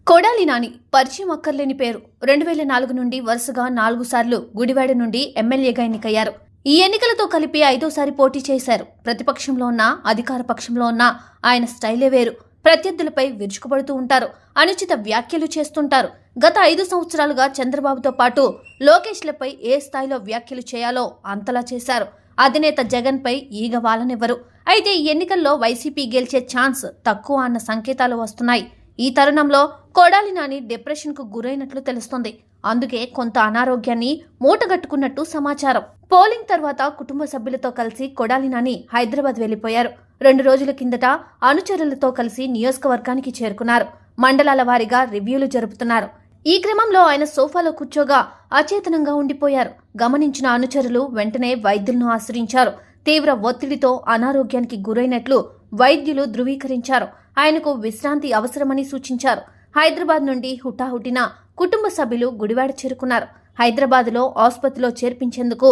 కొడాలి నాని పరిచయం అక్కర్లేని పేరు. 2004 నుండి వరుసగా 4 సార్లు గుడివాడ నుండి ఎమ్మెల్యేగా ఎన్నికయ్యారు. ఈ ఎన్నికలతో కలిపి 5వ సారి పోటీ చేశారు. ప్రతిపక్షంలో ఉన్న అధికార పక్షంలో ఉన్న ఆయన స్టైలే వేరు. ప్రత్యర్థులపై విరుచుకుపడుతూ ఉంటారు. అనుచిత వ్యాఖ్యలు చేస్తుంటారు. గత 5 సంవత్సరాలుగా చంద్రబాబుతో పాటు లోకేష్లపై ఏ స్థాయిలో వ్యాఖ్యలు చేయాలో అంతలా చేశారు. అధినేత జగన్ పై ఈగ వాలనివ్వరు. అయితే ఈ ఎన్నికల్లో వైసీపీ గెలిచే ఛాన్స్ తక్కువ అన్న సంకేతాలు వస్తున్నాయి. ఈ తరుణంలో కొడాలి నాని డిప్రెషన్కు గురైనట్లు తెలుస్తోంది. అందుకే కొంత అనారోగ్యాన్ని మూటగట్టుకున్నట్టు సమాచారం. పోలింగ్ తర్వాత కుటుంబ సభ్యులతో కలిసి కొడాలి నాని హైదరాబాద్ వెళ్లిపోయారు. 2 రోజుల కిందట అనుచరులతో కలిసి నియోజకవర్గానికి చేరుకున్నారు. మండలాల వారీగా రివ్యూలు జరుపుతున్నారు. ఈ క్రమంలో ఆయన సోఫాలో కూర్చోగా అచేతనంగా ఉండిపోయారు. గమనించిన అనుచరులు వెంటనే వైద్యులను ఆశ్రయించారు. తీవ్ర ఒత్తిడితో అనారోగ్యానికి గురైనట్లు వైద్యులు ధృవీకరించారు. ఆయనకు విశ్రాంతి అవసరమని సూచించారు. హైదరాబాద్ నుండి హుటాహుటిన కుటుంబ సభ్యులు గుడివాడ చేరుకున్నారు. హైదరాబాద్లో ఆసుపత్రిలో చేర్పించేందుకు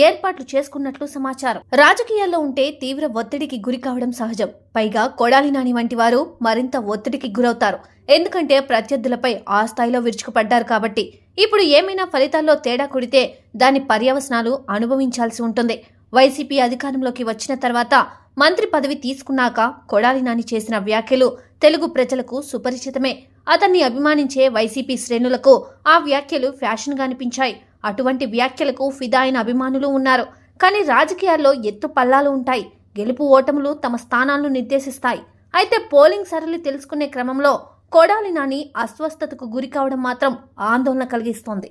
ఏర్పాట్లు చేసుకున్నట్లు సమాచారం. రాజకీయాల్లో ఉంటే తీవ్ర ఒత్తిడికి గురి కావడం సహజం. పైగా కొడాలి నాని వంటి వారు మరింత ఒత్తిడికి గురవుతారు. ఎందుకంటే ప్రత్యర్థులపై ఆ స్థాయిలో విరుచుకుపడ్డారు కాబట్టి. ఇప్పుడు ఏమైనా ఫలితాల్లో తేడా కొడితే దాని పర్యవసనాలు అనుభవించాల్సి ఉంటుంది. వైసీపీ అధికారంలోకి వచ్చిన తర్వాత మంత్రి పదవి తీసుకున్నాక కొడాలి నాని చేసిన వ్యాఖ్యలు తెలుగు ప్రజలకు సుపరిచితమే. అతన్ని అభిమానించే వైసీపీ శ్రేణులకు ఆ వ్యాఖ్యలు ఫ్యాషన్గా అనిపించాయి. అటువంటి వ్యాఖ్యలకు ఫిదా అయిన అభిమానులు ఉన్నారు. కానీ రాజకీయాల్లో ఎత్తు పల్లాలు ఉంటాయి. గెలుపు ఓటములు తమ స్థానాలను నిర్దేశిస్తాయి. అయితే పోలింగ్ సరళి తెలుసుకునే క్రమంలో కొడాలి నాని అస్వస్థతకు గురి కావడం మాత్రం ఆందోళన కలిగిస్తోంది.